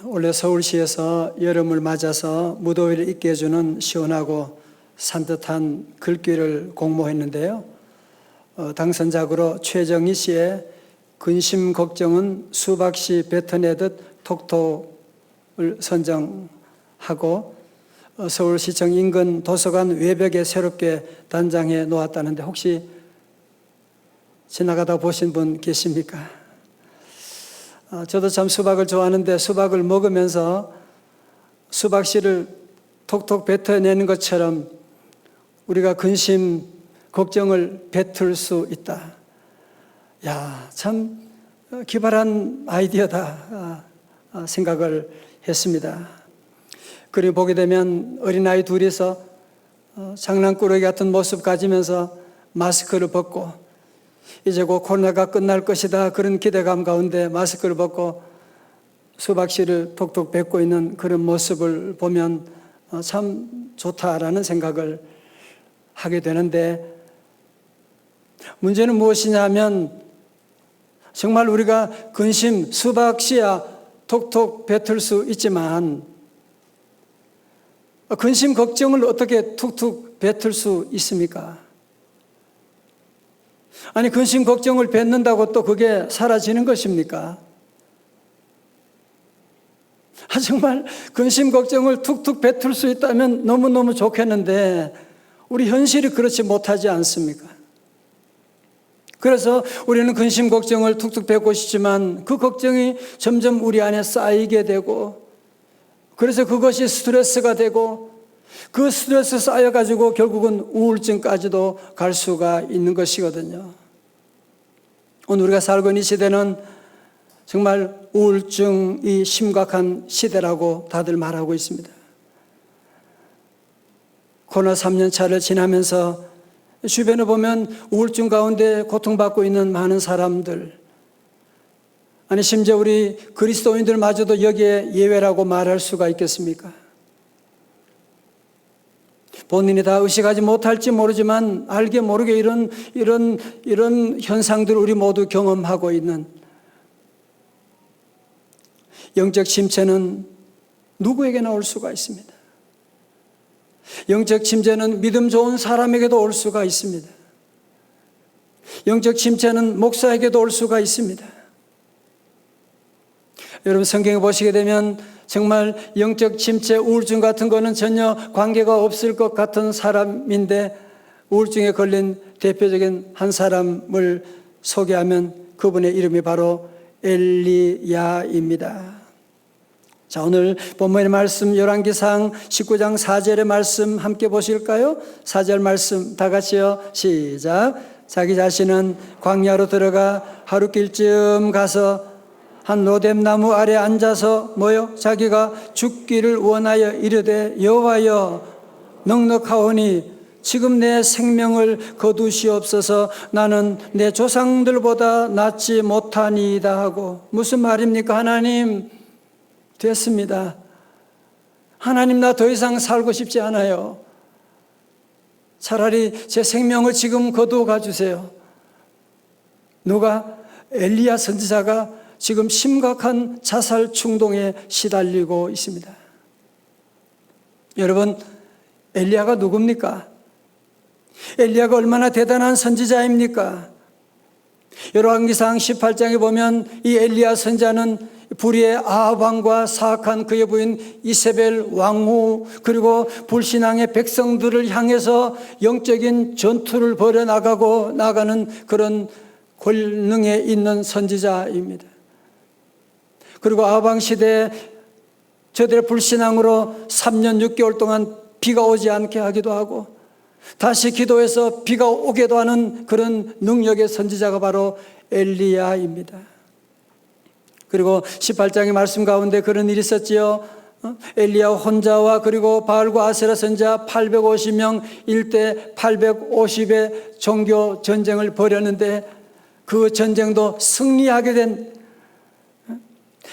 원래 서울시에서 여름을 맞아서 무더위를 잊게 해주는 시원하고 산뜻한 글귀를 공모했는데요. 당선작으로 최정희 씨의 근심 걱정은 수박씨 뱉어내듯 톡톡을 선정하고 서울시청 인근 도서관 외벽에 새롭게 단장해 놓았다는데 혹시 지나가다 보신 분 계십니까? 저도 참 수박을 좋아하는데 수박을 먹으면서 수박씨를 톡톡 뱉어내는 것처럼 우리가 근심, 걱정을 뱉을 수 있다. 야, 참 기발한 아이디어다 생각을 했습니다. 그리고 보게 되면 어린아이 둘이서 장난꾸러기 같은 모습 가지면서 마스크를 벗고 이제 곧 코로나가 끝날 것이다 그런 기대감 가운데 마스크를 벗고 수박씨를 톡톡 뱉고 있는 그런 모습을 보면 참 좋다라는 생각을 하게 되는데, 문제는 무엇이냐 하면 정말 우리가 근심, 수박씨야 톡톡 뱉을 수 있지만 근심, 걱정을 어떻게 툭툭 뱉을 수 있습니까? 아니, 근심, 걱정을 뱉는다고 또 그게 사라지는 것입니까? 정말 근심, 걱정을 툭툭 뱉을 수 있다면 너무너무 좋겠는데 우리 현실이 그렇지 못하지 않습니까? 그래서 우리는 근심, 걱정을 툭툭 뱉고 싶지만 그 걱정이 점점 우리 안에 쌓이게 되고, 그래서 그것이 스트레스가 되고 그 스트레스 쌓여가지고 결국은 우울증까지도 갈 수가 있는 것이거든요. 오늘 우리가 살고 있는 이 시대는 정말 우울증이 심각한 시대라고 다들 말하고 있습니다. 코로나 3년 차를 지나면서 주변에 보면 우울증 가운데 고통받고 있는 많은 사람들, 아니 심지어 우리 그리스도인들마저도 여기에 예외라고 말할 수가 있겠습니까? 본인이 다 의식하지 못할지 모르지만 알게 모르게 이런 현상들을 우리 모두 경험하고 있는, 영적 침체는 누구에게나 올 수가 있습니다. 영적 침체는 믿음 좋은 사람에게도 올 수가 있습니다. 영적 침체는 목사에게도 올 수가 있습니다. 여러분, 성경에 보시게 되면 정말 영적 침체, 우울증 같은 거는 전혀 관계가 없을 것 같은 사람인데 우울증에 걸린 대표적인 한 사람을 소개하면 그분의 이름이 바로 엘리야입니다. 자, 오늘 본문의 말씀 열왕기상 19장 4절의 말씀 함께 보실까요? 4절 말씀 다 같이요. 시작. 자기 자신은 광야로 들어가 하루길쯤 가서 한 로뎀나무 아래 앉아서 자기가 죽기를 원하여 이르되 여호와여 넉넉하오니 지금 내 생명을 거두시옵소서. 나는 내 조상들보다 낫지 못하니이다 하고. 무슨 말입니까? 하나님, 됐습니다. 하나님, 나 더 이상 살고 싶지 않아요. 차라리 제 생명을 지금 거두어 가주세요. 누가? 엘리야 선지자가 지금 심각한 자살 충동에 시달리고 있습니다. 여러분, 엘리야가 누굽니까? 엘리야가 얼마나 대단한 선지자입니까? 열왕기상 18장에 보면 이 엘리야 선지자는 불의의 아합 왕과 사악한 그의 부인 이세벨 왕후, 그리고 불신앙의 백성들을 향해서 영적인 전투를 벌여나가고 나가는 그런 권능에 있는 선지자입니다. 그리고 아합 왕 시대에 저들의 불신앙으로 3년 6개월 동안 비가 오지 않게 하기도 하고 다시 기도해서 비가 오게도 하는 그런 능력의 선지자가 바로 엘리야입니다. 그리고 18장의 말씀 가운데 그런 일이 있었지요. 엘리야 혼자와 그리고 바알과 아세라 선지자 850명 일대 850의 종교 전쟁을 벌였는데 그 전쟁도 승리하게 된,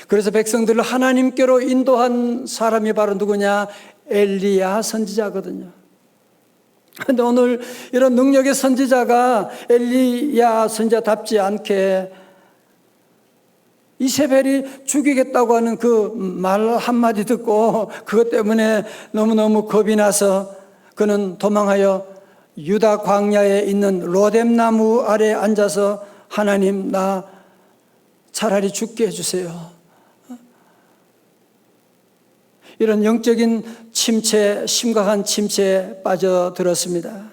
그래서 백성들을 하나님께로 인도한 사람이 바로 누구냐? 엘리야 선지자거든요. 그런데 오늘 이런 능력의 선지자가 엘리야 선지자답지 않게 이세벨이 죽이겠다고 하는 그 말 한마디 듣고 그것 때문에 너무너무 겁이 나서 그는 도망하여 유다 광야에 있는 로뎀나무 아래 앉아서 하나님, 나 차라리 죽게 해주세요. 이런 영적인 침체, 심각한 침체에 빠져들었습니다.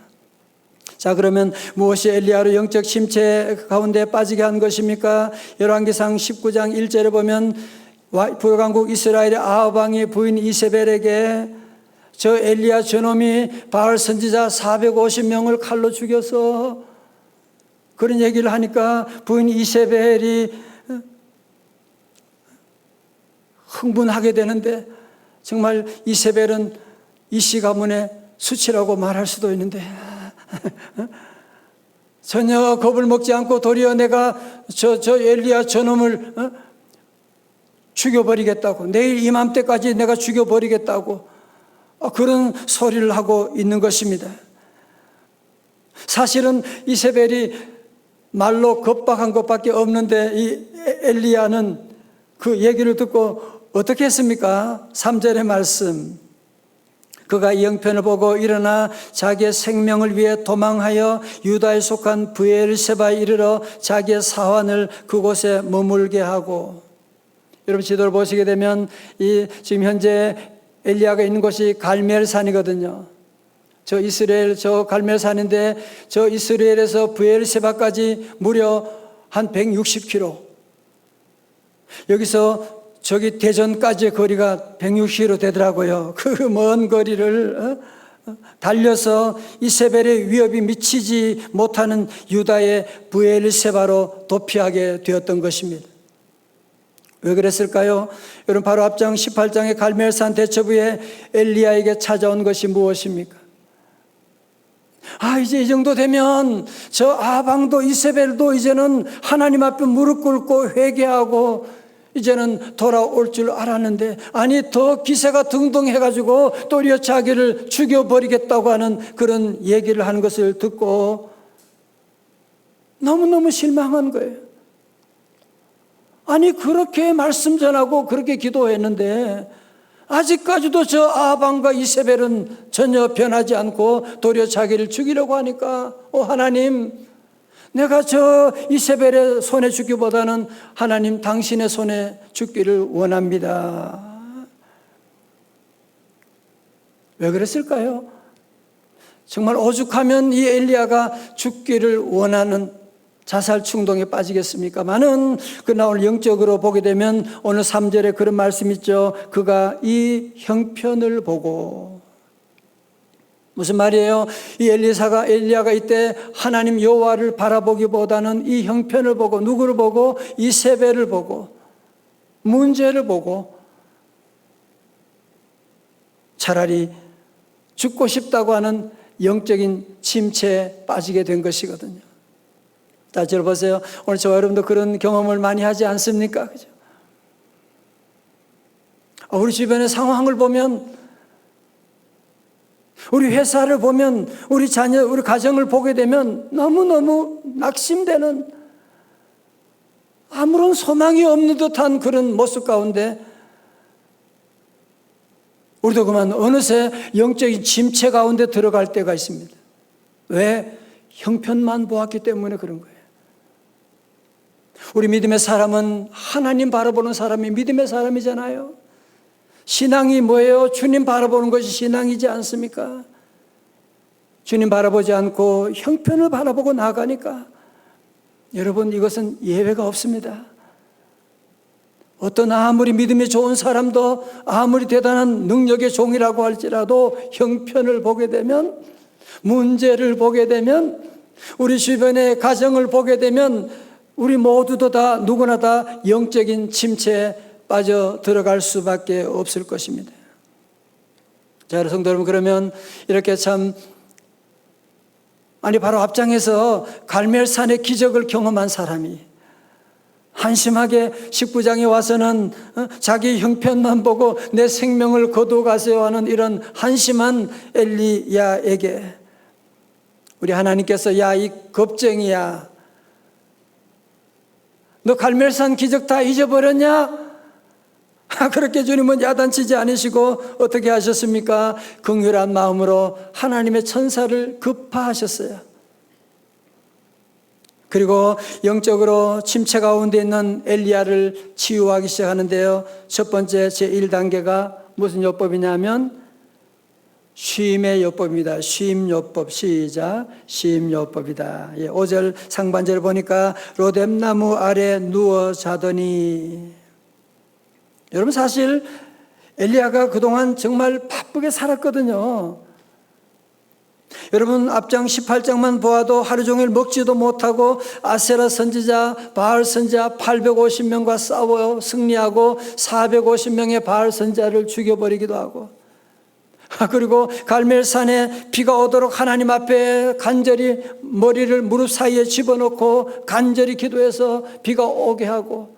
자, 그러면 무엇이 엘리야를 영적 침체 가운데 빠지게 한 것입니까? 열왕기상 19장 1절에 보면 북왕국 이스라엘의 아합 왕의 부인 이세벨에게 저 엘리야 저놈이 바알 선지자 450명을 칼로 죽여서, 그런 얘기를 하니까 부인 이세벨이 흥분하게 되는데, 정말 이세벨은 이씨 가문의 수치라고 말할 수도 있는데 전혀 겁을 먹지 않고 도리어 내가 저 엘리야 저놈을 죽여버리겠다고, 내일 이맘때까지 내가 죽여버리겠다고 그런 소리를 하고 있는 것입니다. 사실은 이세벨이 말로 겁박한 것밖에 없는데 이 엘리야는 그 얘기를 듣고 어떻게 했습니까? 3절의 말씀, 그가 이 형편을 보고 일어나 자기의 생명을 위해 도망하여 유다에 속한 브엘세바에 이르러 자기의 사환을 그곳에 머물게 하고. 여러분 지도를 보시게 되면 지금 현재 엘리야가 있는 곳이 갈멜산이거든요. 저 이스라엘 저 갈멜산인데 저 이스라엘에서 브엘세바까지 무려 한 160km, 여기서 저기 대전까지의 거리가 160km 되더라고요. 그 먼 거리를 달려서 이세벨의 위협이 미치지 못하는 유다의 브엘세바로 도피하게 되었던 것입니다. 왜 그랬을까요? 여러분 바로 앞장 18장의 갈멜산 대처부에 엘리야에게 찾아온 것이 무엇입니까? 이제 이 정도 되면 저 아방도 이세벨도 이제는 하나님 앞에 무릎 꿇고 회개하고 이제는 돌아올 줄 알았는데, 아니 더 기세가 등등해가지고 도리어 자기를 죽여버리겠다고 하는 그런 얘기를 하는 것을 듣고 너무너무 실망한 거예요. 아니 그렇게 말씀 전하고 그렇게 기도했는데 아직까지도 저 아방과 이세벨은 전혀 변하지 않고 도리어 자기를 죽이려고 하니까, 하나님, 내가 저 이세벨의 손에 죽기보다는 하나님 당신의 손에 죽기를 원합니다. 왜 그랬을까요? 정말 오죽하면 이 엘리야가 죽기를 원하는 자살 충동에 빠지겠습니까마는, 그러나 오늘 영적으로 보게 되면 오늘 3절에 그런 말씀 있죠. 그가 이 형편을 보고. 무슨 말이에요? 이 엘리야가 이때 하나님 여호와를 바라보기보다는 이 형편을 보고, 누구를 보고? 이세벨을 보고, 문제를 보고 차라리 죽고 싶다고 하는 영적인 침체에 빠지게 된 것이거든요. 자, 들어보세요. 오늘 저와 여러분도 그런 경험을 많이 하지 않습니까? 그죠? 우리 주변의 상황을 보면, 우리 회사를 보면, 우리 자녀, 우리 가정을 보게 되면 너무너무 낙심되는, 아무런 소망이 없는 듯한 그런 모습 가운데 우리도 그만 어느새 영적인 침체 가운데 들어갈 때가 있습니다. 왜? 형편만 보았기 때문에 그런 거예요. 우리 믿음의 사람은 하나님 바라보는 사람이 믿음의 사람이잖아요. 신앙이 뭐예요? 주님 바라보는 것이 신앙이지 않습니까? 주님 바라보지 않고 형편을 바라보고 나가니까, 여러분 이것은 예외가 없습니다. 어떤 아무리 믿음이 좋은 사람도 아무리 대단한 능력의 종이라고 할지라도 형편을 보게 되면, 문제를 보게 되면, 우리 주변의 가정을 보게 되면 우리 모두도 다, 누구나 다 영적인 침체에 빠져 들어갈 수밖에 없을 것입니다. 자, 성도 여러분, 그러면 이렇게 참, 바로 앞장에서 갈멜산의 기적을 경험한 사람이 한심하게 19장에 와서는 자기 형편만 보고 내 생명을 거두어가세요 하는 이런 한심한 엘리야에게 우리 하나님께서, 야, 이 겁쟁이야, 너 갈멜산 기적 다 잊어버렸냐? 그렇게 주님은 야단치지 않으시고 어떻게 하셨습니까? 긍휼한 마음으로 하나님의 천사를 급파하셨어요. 그리고 영적으로 침체 가운데 있는 엘리야를 치유하기 시작하는데요. 첫 번째 제1단계가 무슨 요법이냐면 쉼의 요법입니다. 쉼요법. 시작. 쉼요법이다. 5절 상반절을 보니까 로뎀나무 아래 누워 자더니, 여러분 사실 엘리야가 그동안 정말 바쁘게 살았거든요. 여러분 앞장 18장만 보아도 하루 종일 먹지도 못하고 아세라 선지자, 바알 선지자 850명과 싸워 승리하고 450명의 바알 선지자를 죽여버리기도 하고, 그리고 갈멜산에 비가 오도록 하나님 앞에 간절히 머리를 무릎 사이에 집어넣고 간절히 기도해서 비가 오게 하고,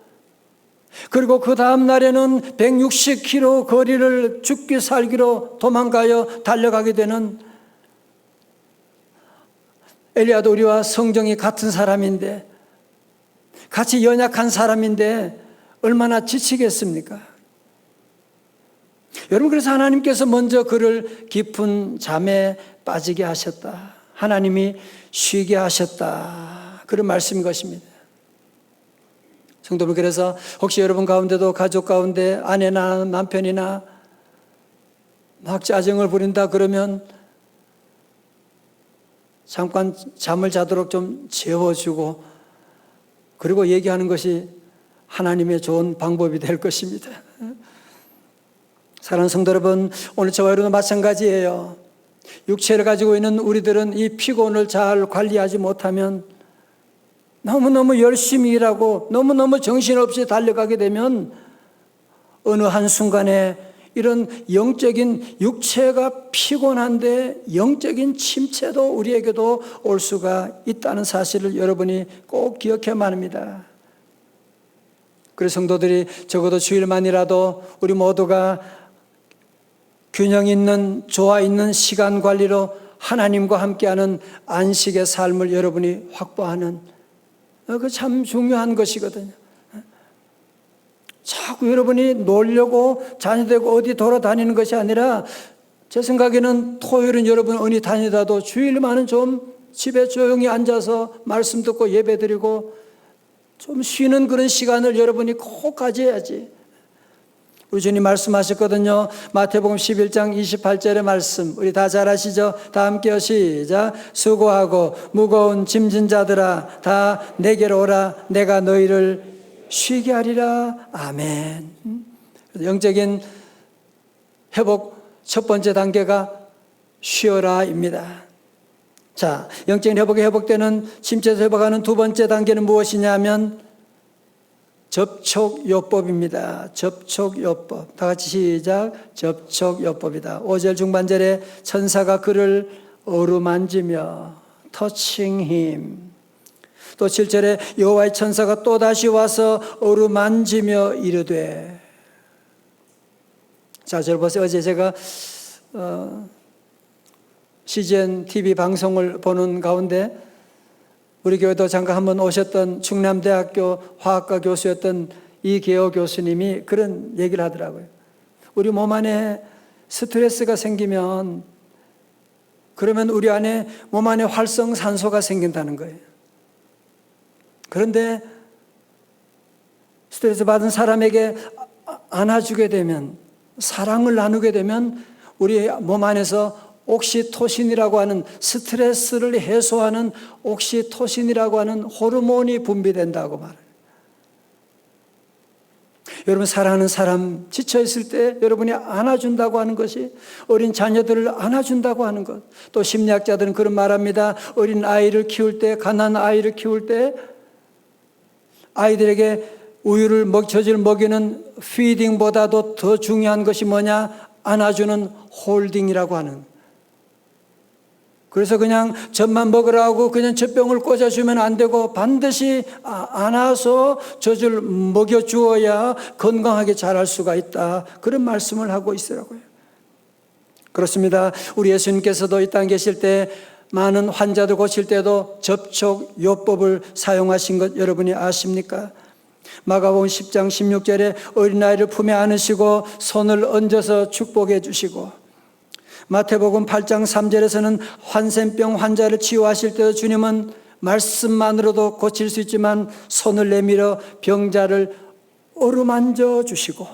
그리고 그 다음 날에는 160km 거리를 죽기 살기로 도망가여 달려가게 되는, 엘리야도 우리와 성정이 같은 사람인데, 같이 연약한 사람인데 얼마나 지치겠습니까? 여러분, 그래서 하나님께서 먼저 그를 깊은 잠에 빠지게 하셨다. 하나님이 쉬게 하셨다. 그런 말씀인 것입니다. 성도분, 그래서 혹시 여러분 가운데도 가족 가운데 아내나 남편이나 막 짜증을 부린다 그러면 잠깐 잠을 자도록 좀 재워주고, 그리고 얘기하는 것이 하나님의 좋은 방법이 될 것입니다. 사랑하는 성도 여러분, 오늘 저와 여러분도 마찬가지예요. 육체를 가지고 있는 우리들은 이 피곤을 잘 관리하지 못하면, 너무너무 열심히 일하고 너무너무 정신없이 달려가게 되면 어느 한순간에 이런 영적인 육체가 피곤한데 영적인 침체도 우리에게도 올 수가 있다는 사실을 여러분이 꼭 기억해야만 합니다. 그래서 성도들이 적어도 주일만이라도 우리 모두가 균형 있는, 조화 있는 시간 관리로 하나님과 함께하는 안식의 삶을 여러분이 확보하는, 그 참 중요한 것이거든요. 자꾸 여러분이 놀려고 자녀되고 어디 돌아다니는 것이 아니라, 제 생각에는 토요일은 여러분 어디 다니다도 주일만은 좀 집에 조용히 앉아서 말씀 듣고 예배 드리고 좀 쉬는 그런 시간을 여러분이 꼭 가져야지. 우리 주님 말씀하셨거든요. 마태복음 11장 28절의 말씀, 우리 다 잘 아시죠? 다 함께 시작. 수고하고 무거운 짐진 자들아 다 내게로 오라. 내가 너희를 쉬게 하리라. 아멘. 영적인 회복 첫 번째 단계가 쉬어라입니다. 자, 영적인 회복이 회복되는, 침체에서 회복하는 두 번째 단계는 무엇이냐면 접촉요법입니다. 접촉요법. 다 같이 시작. 접촉요법이다. 5절 중반절에 천사가 그를 어루만지며 touching him. 또 7절에 여호와의 천사가 또다시 와서 어루만지며 이르되. 자, 저를 보세요. 어제 제가 CGN TV 방송을 보는 가운데 우리 교회도 잠깐 한번 오셨던 충남대학교 화학과 교수였던 이계호 교수님이 그런 얘기를 하더라고요. 우리 몸 안에 스트레스가 생기면, 그러면 우리 안에 몸 안에 활성산소가 생긴다는 거예요. 그런데 스트레스 받은 사람에게 안아주게 되면, 사랑을 나누게 되면 우리 몸 안에서 옥시토신이라고 하는, 스트레스를 해소하는 옥시토신이라고 하는 호르몬이 분비된다고 말해요. 여러분, 사랑하는 사람 지쳐있을 때 여러분이 안아준다고 하는 것이, 어린 자녀들을 안아준다고 하는 것, 또 심리학자들은 그런 말합니다. 어린 아이를 키울 때, 가난한 아이를 키울 때 아이들에게 우유를 젖을 먹이는 피딩보다도 더 중요한 것이 뭐냐? 안아주는 홀딩이라고 하는. 그래서 그냥 젖만 먹으라고 그냥 젖병을 꽂아주면 안 되고, 반드시 안아서 젖을 먹여주어야 건강하게 자랄 수가 있다. 그런 말씀을 하고 있더라고요. 그렇습니다. 우리 예수님께서도 이 땅에 계실 때 많은 환자들 고칠 때도 접촉요법을 사용하신 것 여러분이 아십니까? 마가복음 10장 16절에 어린아이를 품에 안으시고 손을 얹어서 축복해 주시고, 마태복음 8장 3절에서는 환센병 환자를 치유하실 때도 주님은 말씀만으로도 고칠 수 있지만 손을 내밀어 병자를 어루만져 주시고,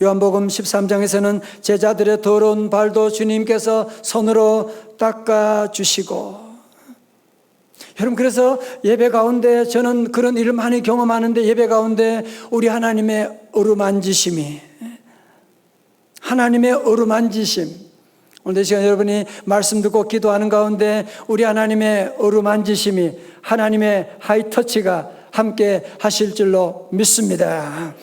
요한복음 13장에서는 제자들의 더러운 발도 주님께서 손으로 닦아 주시고, 여러분, 그래서 예배 가운데 저는 그런 일을 많이 경험하는데, 예배 가운데 우리 하나님의 어루만지심이, 하나님의 어루만지심, 오늘 이 시간 여러분이 말씀 듣고 기도하는 가운데 우리 하나님의 어루만지심이, 하나님의 하이터치가 함께 하실 줄로 믿습니다.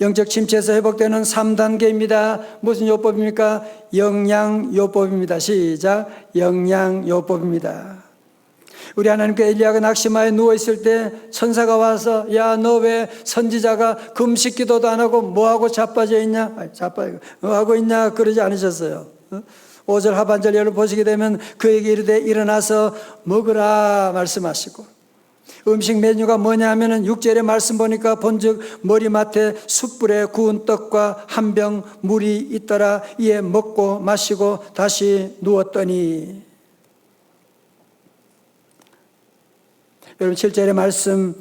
영적 침체에서 회복되는 3단계입니다. 무슨 요법입니까? 영양요법입니다. 시작. 영양요법입니다. 우리 하나님께 엘리야가 낙심하에 누워있을 때 천사가 와서, 야, 너 왜 선지자가 금식 기도도 안 하고 뭐하고 자빠져 있냐? 뭐하고 있냐? 그러지 않으셨어요. 5절 하반절 여러분 보시게 되면 그에게 이르되 일어나서 먹으라 말씀하시고, 음식 메뉴가 뭐냐 하면은 6절의 말씀 보니까 본즉 머리맡에 숯불에 구운 떡과 한 병 물이 있더라. 이에 먹고 마시고 다시 누웠더니. 여러분 7절의 말씀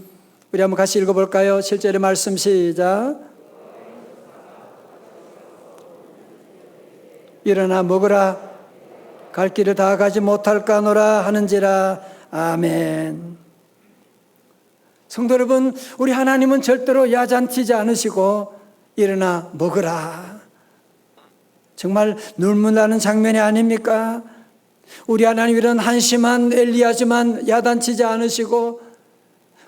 우리 한번 같이 읽어볼까요? 7절의 말씀 시작. 일어나 먹으라, 갈 길을 다 가지 못할까노라 하는지라. 아멘. 성도 여러분, 우리 하나님은 절대로 야잔치지 않으시고 일어나 먹으라, 정말 눈물 나는 장면이 아닙니까? 우리 하나님 이런 한심한 엘리야지만 야단치지 않으시고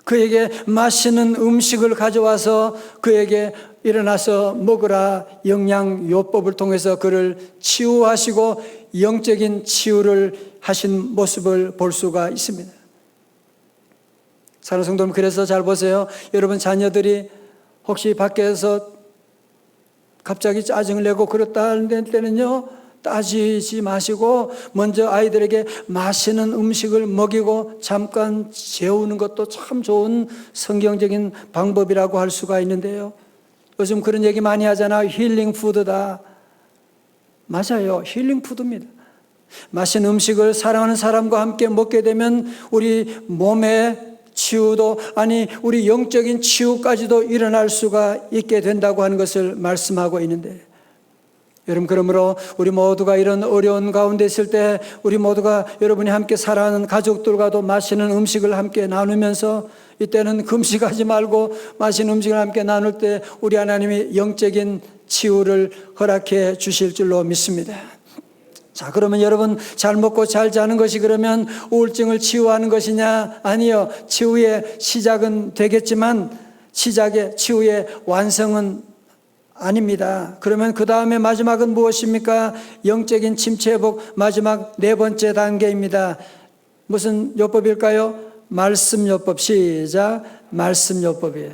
그에게 맛있는 음식을 가져와서 그에게 일어나서 먹으라 영양요법을 통해서 그를 치유하시고 영적인 치유를 하신 모습을 볼 수가 있습니다. 사랑하는 성도님, 그래서 잘 보세요. 여러분 자녀들이 혹시 밖에서 갑자기 짜증을 내고 그렇다 하는 때는요, 따지지 마시고 먼저 아이들에게 맛있는 음식을 먹이고 잠깐 재우는 것도 참 좋은 성경적인 방법이라고 할 수가 있는데요. 요즘 그런 얘기 많이 하잖아요. 힐링 푸드다. 맞아요. 힐링 푸드입니다. 맛있는 음식을 사랑하는 사람과 함께 먹게 되면 우리 몸의 치유도, 아니 우리 영적인 치유까지도 일어날 수가 있게 된다고 하는 것을 말씀하고 있는데, 여러분 그러므로 우리 모두가 이런 어려운 가운데 있을 때 우리 모두가 여러분이 함께 사랑하는 가족들과도 맛있는 음식을 함께 나누면서, 이때는 금식하지 말고 맛있는 음식을 함께 나눌 때 우리 하나님이 영적인 치유를 허락해 주실 줄로 믿습니다. 자, 그러면 여러분 잘 먹고 잘 자는 것이 그러면 우울증을 치유하는 것이냐? 아니요. 치유의 시작은 되겠지만 치유의 완성은 아닙니다. 그러면 그 다음에 마지막은 무엇입니까? 영적인 침체 회복 마지막 네 번째 단계입니다. 무슨 요법일까요? 말씀요법. 시작. 말씀요법이에요.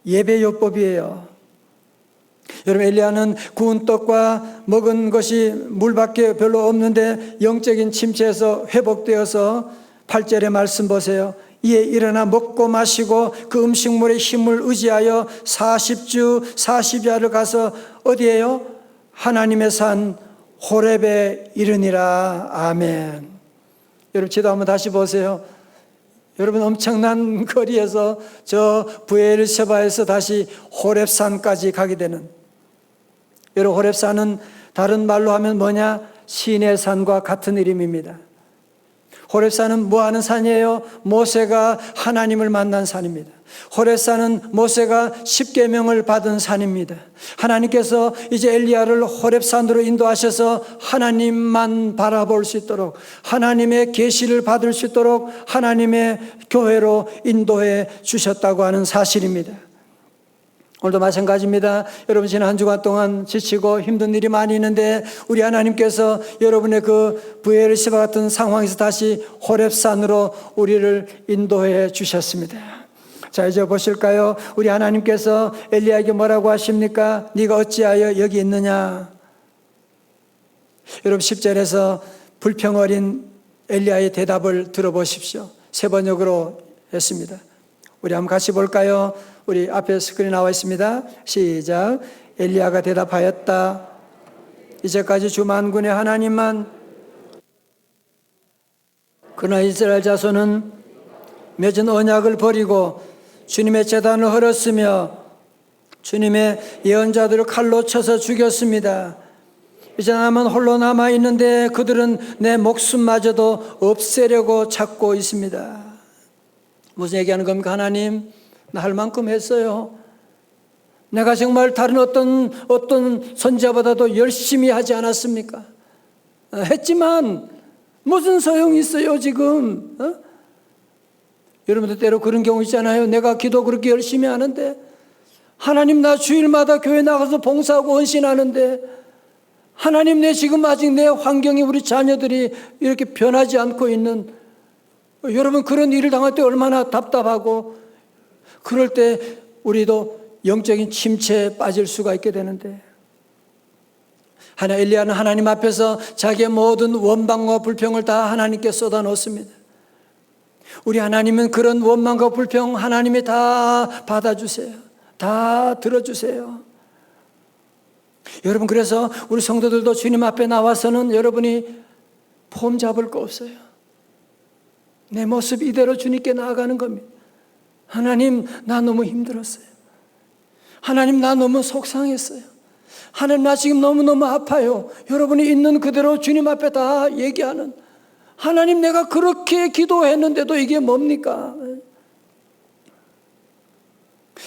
예배요법이에요. 여러분 엘리야는 구운 떡과 먹은 것이 물밖에 별로 없는데 영적인 침체에서 회복되어서 8절의 말씀 보세요. 이에 일어나 먹고 마시고 그 음식물의 힘을 의지하여 40주 40야를 가서 어디에요? 하나님의 산 호렙에 이르니라. 아멘. 여러분 지도 한번 다시 보세요. 여러분 엄청난 거리에서 저 브에르세바에서 다시 호렙산까지 가게 되는, 여러분 호렙산은 다른 말로 하면 뭐냐? 신의 산과 같은 이름입니다. 호렙산은 뭐 하는 산이에요? 모세가 하나님을 만난 산입니다. 호렙산은 모세가 십계명을 받은 산입니다. 하나님께서 이제 엘리야를 호렙산으로 인도하셔서 하나님만 바라볼 수 있도록, 하나님의 계시를 받을 수 있도록 하나님의 교회로 인도해 주셨다고 하는 사실입니다. 오늘도 마찬가지입니다. 여러분 지난 한 주간 동안 지치고 힘든 일이 많이 있는데 우리 하나님께서 여러분의 그 브에르시바 같은 상황에서 다시 호렙산으로 우리를 인도해 주셨습니다. 자, 이제 보실까요? 우리 하나님께서 엘리야에게 뭐라고 하십니까? 네가 어찌하여 여기 있느냐? 여러분 10절에서 불평 어린 엘리야의 대답을 들어보십시오. 세 번역으로 했습니다. 우리 한번 같이 볼까요? 우리 앞에 스크린 나와 있습니다. 시작. 엘리야가 대답하였다. 이제까지 주 만군의 하나님만, 그러나 이스라엘 자손은 맺은 언약을 버리고 주님의 제단을 헐었으며 주님의 예언자들을 칼로 쳐서 죽였습니다. 이제 나만 홀로 남아 있는데 그들은 내 목숨마저도 없애려고 찾고 있습니다. 무슨 얘기하는 겁니까? 하나님, 나 할 만큼 했어요. 내가 정말 다른 어떤 선지자보다도 열심히 하지 않았습니까? 했지만 무슨 소용이 있어요 지금? 여러분들 때로 그런 경우 있잖아요. 내가 기도 그렇게 열심히 하는데, 하나님 나 주일마다 교회 나가서 봉사하고 헌신하는데, 하나님 내 지금 아직 내 환경이, 우리 자녀들이 이렇게 변하지 않고 있는, 여러분 그런 일을 당할 때 얼마나 답답하고, 그럴 때 우리도 영적인 침체에 빠질 수가 있게 되는데, 엘리야는 하나님 앞에서 자기의 모든 원망과 불평을 다 하나님께 쏟아 놓습니다. 우리 하나님은 그런 원망과 불평 하나님이 다 받아주세요. 다 들어주세요. 여러분, 그래서 우리 성도들도 주님 앞에 나와서는 여러분이 폼 잡을 거 없어요. 내 모습 이대로 주님께 나아가는 겁니다. 하나님, 나 너무 힘들었어요. 하나님, 나 너무 속상했어요. 하나님, 나 지금 너무너무 아파요. 여러분이 있는 그대로 주님 앞에 다 얘기하는, 하나님 내가 그렇게 기도했는데도 이게 뭡니까?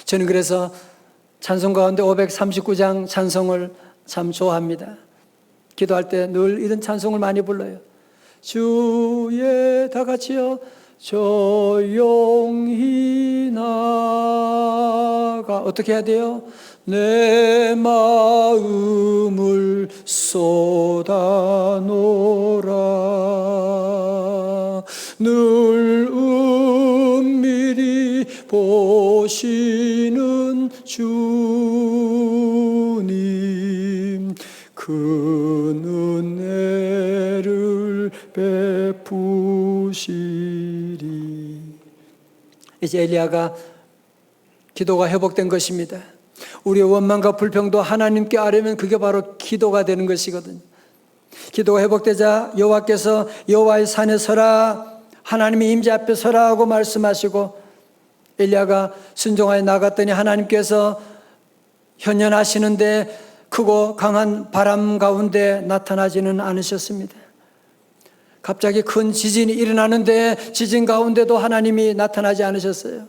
저는 그래서 찬송 가운데 539장 찬송을 참 좋아합니다. 기도할 때 늘 이런 찬송을 많이 불러요. 주의, 다 같이요. 조용히 나가, 어떻게 해야 돼요? 내 마음을 쏟아놓으라. 늘 은밀히 보시는 주님, 큰 은혜를 베푸시리. 이제 엘리야가 기도가 회복된 것입니다. 우리의 원망과 불평도 하나님께 아뢰면 그게 바로 기도가 되는 것이거든요. 기도가 회복되자 여호와께서 여호와의 산에 서라, 하나님의 임재 앞에 서라 하고 말씀하시고, 엘리야가 순종하여 나갔더니 하나님께서 현현하시는데 크고 강한 바람 가운데 나타나지는 않으셨습니다. 갑자기 큰 지진이 일어나는데 지진 가운데도 하나님이 나타나지 않으셨어요.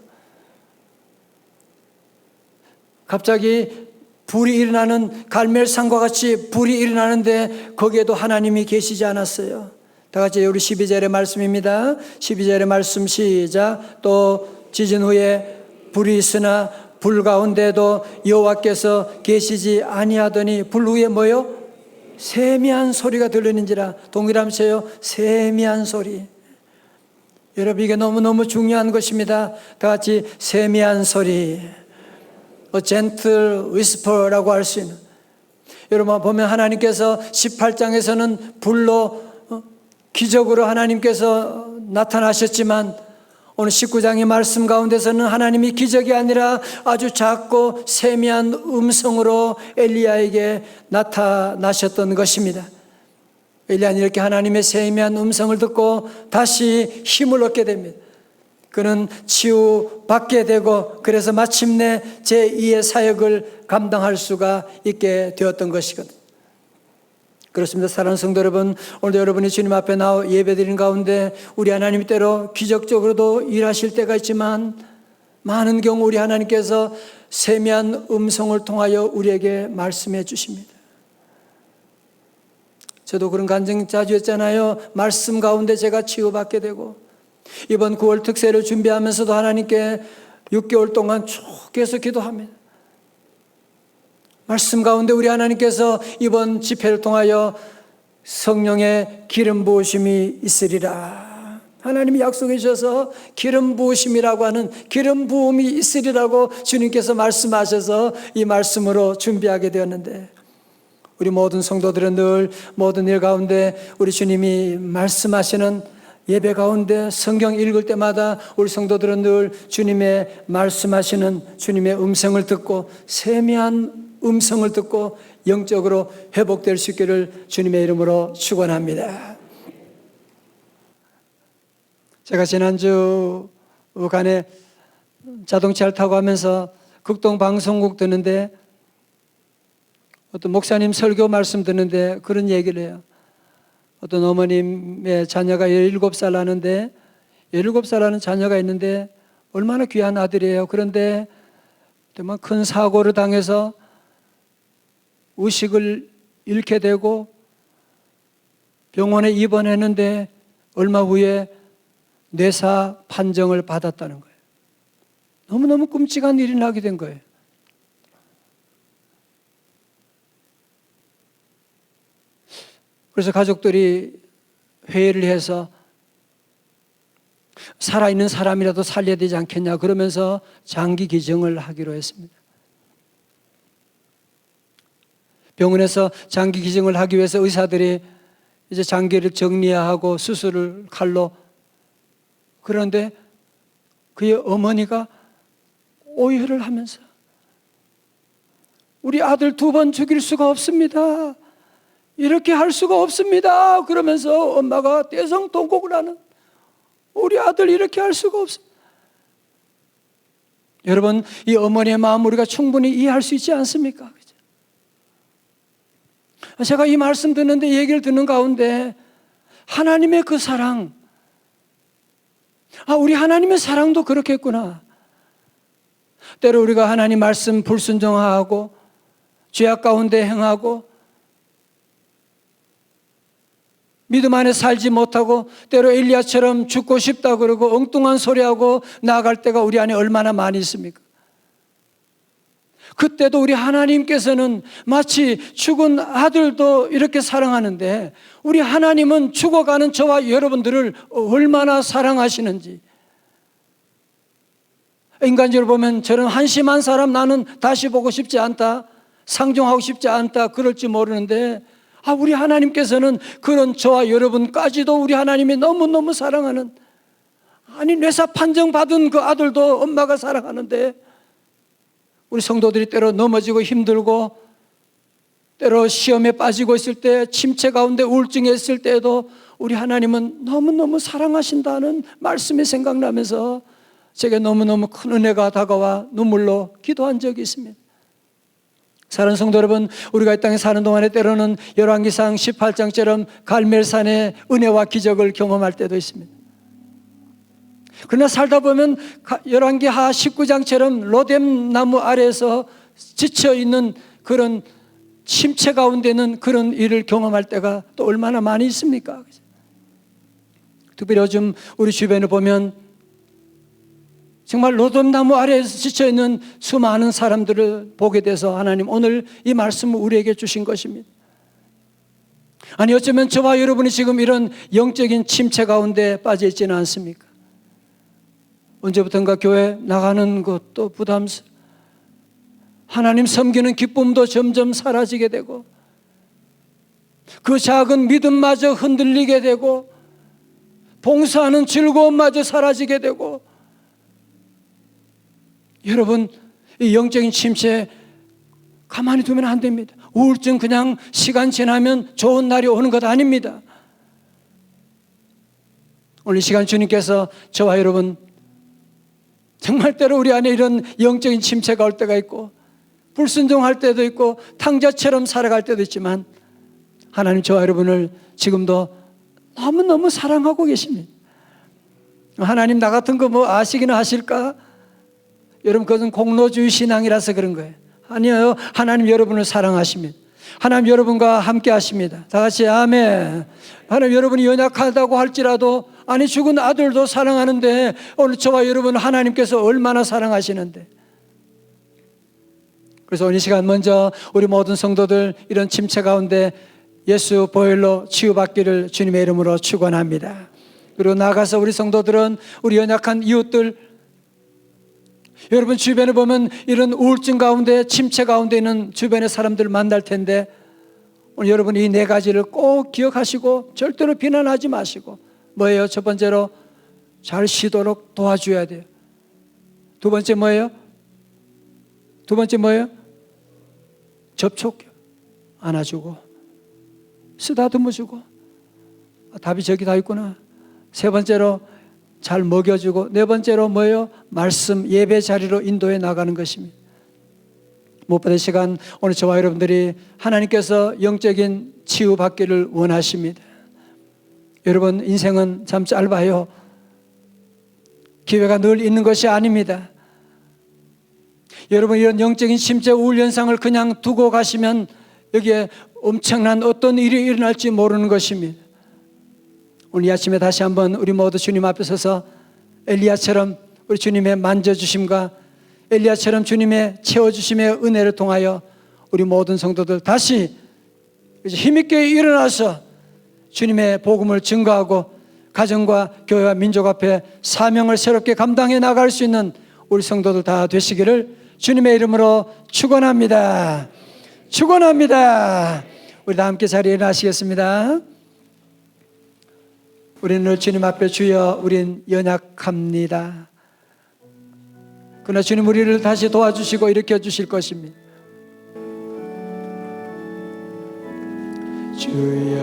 갑자기 불이 일어나는, 갈멜산과 같이 불이 일어나는데 거기에도 하나님이 계시지 않았어요. 다 같이 우리 12절의 말씀입니다. 12절의 말씀 시작. 또 지진 후에 불이 있으나 불 가운데도 여호와께서 계시지 아니하더니 불 후에 뭐요? 세미한 소리가 들리는지라. 동일함 세요. 세미한 소리. 여러분, 이게 너무너무 중요한 것입니다. 다 같이 세미한 소리. gentle whisper라고 할 수 있는. 여러분 보면 하나님께서 18장에서는 불로 기적으로 하나님께서 나타나셨지만, 오늘 19장의 말씀 가운데서는 하나님이 기적이 아니라 아주 작고 세미한 음성으로 엘리야에게 나타나셨던 것입니다. 엘리야는 이렇게 하나님의 세미한 음성을 듣고 다시 힘을 얻게 됩니다. 그는 치유받게 되고, 그래서 마침내 제2의 사역을 감당할 수가 있게 되었던 것이거든요. 그렇습니다. 사랑하는 성도 여러분, 오늘도 여러분이 주님 앞에 나와 예배드리는 가운데 우리 하나님 때로 기적적으로도 일하실 때가 있지만, 많은 경우 우리 하나님께서 세미한 음성을 통하여 우리에게 말씀해 주십니다. 저도 그런 간증 자주 했잖아요. 말씀 가운데 제가 치유받게 되고, 이번 9월 특세를 준비하면서도 하나님께 6개월 동안 쭉 계속 기도합니다. 말씀 가운데 우리 하나님께서 이번 집회를 통하여 성령의 기름 부으심이 있으리라. 하나님이 약속해 주셔서 기름 부으심이라고 하는 기름 부음이 있으리라고 주님께서 말씀하셔서 이 말씀으로 준비하게 되었는데, 우리 모든 성도들은 늘 모든 일 가운데 우리 주님이 말씀하시는 예배 가운데 성경 읽을 때마다 우리 성도들은 늘 주님의 말씀하시는 주님의 음성을 듣고 세미한 음성을 듣고 영적으로 회복될 수 있기를 주님의 이름으로 축원합니다. 제가 지난주 간에 자동차를 타고 가면서 극동 방송국 듣는데 어떤 목사님 설교 말씀 듣는데 그런 얘기를 해요. 어떤 어머님의 자녀가 17살 하는데 17살 하는 자녀가 있는데 얼마나 귀한 아들이에요. 그런데 정말 큰 사고를 당해서 의식을 잃게 되고 병원에 입원했는데 얼마 후에 뇌사 판정을 받았다는 거예요. 너무너무 끔찍한 일이 나게 된 거예요. 그래서 가족들이 회의를 해서 살아있는 사람이라도 살려야 되지 않겠냐 그러면서 장기 기증을 하기로 했습니다. 병원에서 장기 기증을 하기 위해서 의사들이 이제 장기를 정리하고 수술을 칼로, 그런데 그의 어머니가 오해를 하면서 우리 아들 2번 죽일 수가 없습니다. 이렇게 할 수가 없습니다. 그러면서 엄마가 대성통곡을 하는, 우리 아들 이렇게 할 수가 없습니다. 여러분, 이 어머니의 마음 우리가 충분히 이해할 수 있지 않습니까? 제가 이 말씀 듣는데, 얘기를 듣는 가운데 하나님의 그 사랑, 우리 하나님의 사랑도 그렇겠구나. 때로 우리가 하나님 말씀 불순종하고 죄악 가운데 행하고 믿음 안에 살지 못하고 때로 엘리야처럼 죽고 싶다 그러고 엉뚱한 소리하고 나아갈 때가 우리 안에 얼마나 많이 있습니까? 그때도 우리 하나님께서는 마치 죽은 아들도 이렇게 사랑하는데 우리 하나님은 죽어가는 저와 여러분들을 얼마나 사랑하시는지, 인간적으로 보면 저런 한심한 사람 나는 다시 보고 싶지 않다, 상종하고 싶지 않다 그럴지 모르는데 우리 하나님께서는 그런 저와 여러분까지도 우리 하나님이 너무너무 사랑하는, 뇌사 판정 받은 그 아들도 엄마가 사랑하는데 우리 성도들이 때로 넘어지고 힘들고 때로 시험에 빠지고 있을 때, 침체 가운데 우울증에 있을 때에도 우리 하나님은 너무너무 사랑하신다는 말씀이 생각나면서 제게 너무너무 큰 은혜가 다가와 눈물로 기도한 적이 있습니다. 사랑하는 성도 여러분, 우리가 이 땅에 사는 동안에 때로는 열왕기상 18장처럼 갈멜산의 은혜와 기적을 경험할 때도 있습니다. 그러나 살다 보면 열왕기하 19장처럼 로뎀 나무 아래에서 지쳐있는 그런 침체 가운데는 그런 일을 경험할 때가 또 얼마나 많이 있습니까? 특별히 요즘 우리 주변에 보면 정말 로뎀나무 아래에서 지쳐있는 수많은 사람들을 보게 돼서 하나님 오늘 이 말씀을 우리에게 주신 것입니다. 어쩌면 저와 여러분이 지금 이런 영적인 침체 가운데 빠져 있지는 않습니까? 언제부턴가 교회 나가는 것도 부담스러워, 하나님 섬기는 기쁨도 점점 사라지게 되고 그 작은 믿음마저 흔들리게 되고 봉사하는 즐거움마저 사라지게 되고, 여러분 이 영적인 침체 가만히 두면 안 됩니다. 우울증 그냥 시간 지나면 좋은 날이 오는 것 아닙니다. 오늘 이 시간 주님께서 저와 여러분 정말 때로 우리 안에 이런 영적인 침체가 올 때가 있고 불순종할 때도 있고 탕자처럼 살아갈 때도 있지만 하나님 저와 여러분을 지금도 너무너무 사랑하고 계십니다. 하나님 나 같은 거 아시기나 하실까? 여러분 그것은 공로주의 신앙이라서 그런 거예요. 아니에요. 하나님 여러분을 사랑하십니다. 하나님 여러분과 함께 하십니다. 다 같이 아멘. 하나님 여러분이 연약하다고 할지라도 죽은 아들도 사랑하는데 오늘 저와 여러분 하나님께서 얼마나 사랑하시는데, 그래서 오늘 이 시간 먼저 우리 모든 성도들 이런 침체 가운데 예수 보혈로 치유받기를 주님의 이름으로 축원합니다. 그리고 나가서 우리 성도들은 우리 연약한 이웃들, 여러분 주변에 보면 이런 우울증 가운데 침체 가운데 있는 주변의 사람들을 만날 텐데 오늘 여러분 이 4가지를 꼭 기억하시고 절대로 비난하지 마시고 뭐예요? 첫 번째로 잘 쉬도록 도와줘야 돼요. 두 번째 뭐예요? 접촉 안아주고 쓰다듬어주고 답이 저기 다 있구나. 세 번째로 잘 먹여주고, 네 번째로 뭐예요? 말씀 예배 자리로 인도해 나가는 것입니다. 무엇보다 이 시간 오늘 저와 여러분들이 하나님께서 영적인 치유받기를 원하십니다. 여러분 인생은 참 짧아요. 기회가 늘 있는 것이 아닙니다. 여러분 이런 영적인 심적 우울 현상을 그냥 두고 가시면 여기에 엄청난 어떤 일이 일어날지 모르는 것입니다. 오늘 이 아침에 다시 한번 우리 모두 주님 앞에 서서 엘리야처럼 우리 주님의 만져주심과 엘리야처럼 주님의 채워주심의 은혜를 통하여 우리 모든 성도들 다시 힘있게 일어나서 주님의 복음을 증거하고 가정과 교회와 민족 앞에 사명을 새롭게 감당해 나갈 수 있는 우리 성도들 다 되시기를 주님의 이름으로 축원합니다. 축원합니다. 우리 다 함께 자리에 일어나시겠습니다. 우리는 늘 주님 앞에 주여 우린 연약합니다. 그러나 주님 우리를 다시 도와주시고 일으켜 주실 것입니다. 주여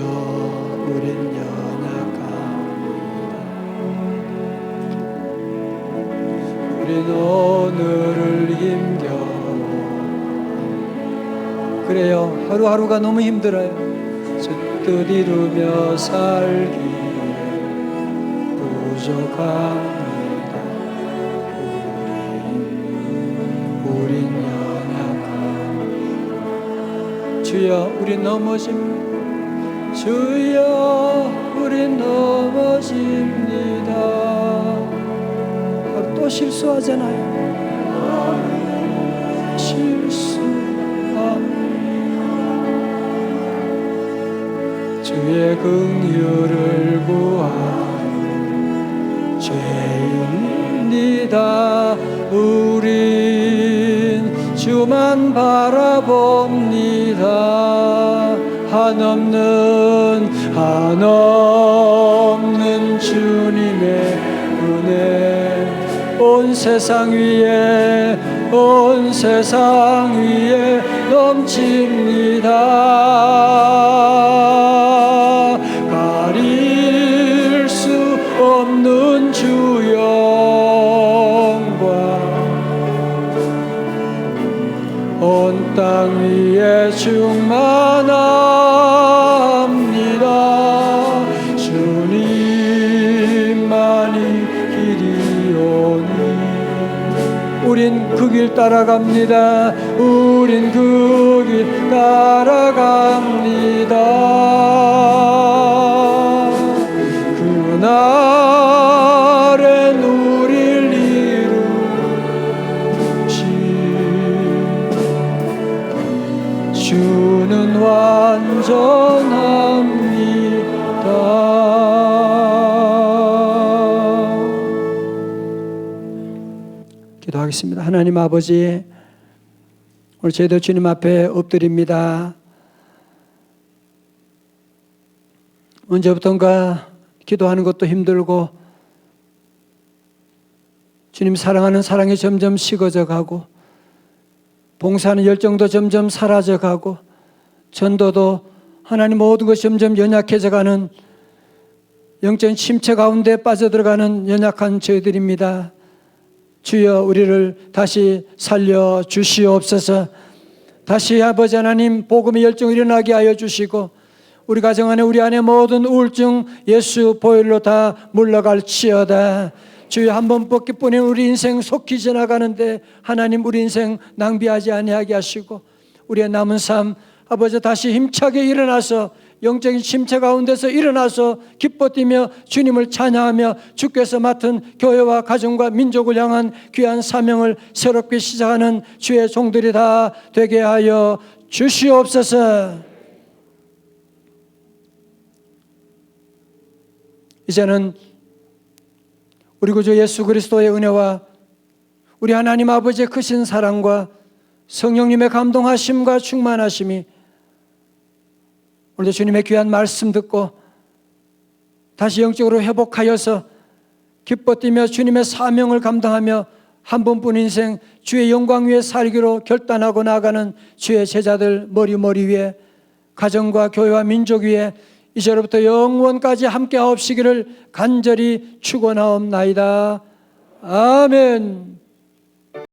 우린 연약합니다. 우린 오늘을 힘겨워. 그래요, 하루하루가 너무 힘들어요. 주 뜻 이루며 살기 부족합니다. 우린 연약합니다. 주여 우린 넘어집니다. 주여 우린 넘어집니다. 또 실수하잖아요. 실수합니다. 주의 긍휼을 구하 죄인입니다. 우린 주만 바라봅니다. 한없는 주님의 은혜 온 세상 위에 넘칩니다. 가릴 수 없는 주 영광 온 땅 위에 충만합니다. 주님만이 길이오니 우린 그 길 따라갑니다. 우린 그 길 따라갑니다. 그날엔 우릴 이루시 주는 완전합니다. 기도하겠습니다. 하나님 아버지, 오늘 저희들 주님 앞에 엎드립니다. 언제부턴가 기도하는 것도 힘들고 주님 사랑하는 사랑이 점점 식어져 가고 봉사하는 열정도 점점 사라져 가고 전도도 하나님 모든 것이 점점 연약해져 가는 영적인 침체 가운데 빠져들어가는 연약한 저희들입니다. 주여 우리를 다시 살려 주시옵소서. 다시 아버지 하나님 복음의 열정이 일어나게 하여 주시고 우리 가정 안에 우리 안에 모든 우울증 예수 보혈로 다 물러갈지어다. 주여 한 번밖에뿐인 우리 인생 속히 지나가는데 하나님 우리 인생 낭비하지 아니하게 하시고 우리의 남은 삶 아버지 다시 힘차게 일어나서 영적인 침체 가운데서 일어나서 기뻐 뛰며 주님을 찬양하며 주께서 맡은 교회와 가정과 민족을 향한 귀한 사명을 새롭게 시작하는 주의 종들이 다 되게 하여 주시옵소서. 이제는 우리 구주 예수 그리스도의 은혜와 우리 하나님 아버지의 크신 사랑과 성령님의 감동하심과 충만하심이 오늘도 주님의 귀한 말씀 듣고 다시 영적으로 회복하여서 기뻐 뛰며 주님의 사명을 감당하며 한 번뿐 인생 주의 영광 위에 살기로 결단하고 나아가는 주의 제자들 머리 위에, 가정과 교회와 민족 위에 이제로부터 영원까지 함께 하옵시기를 간절히 축원하옵나이다. 아멘.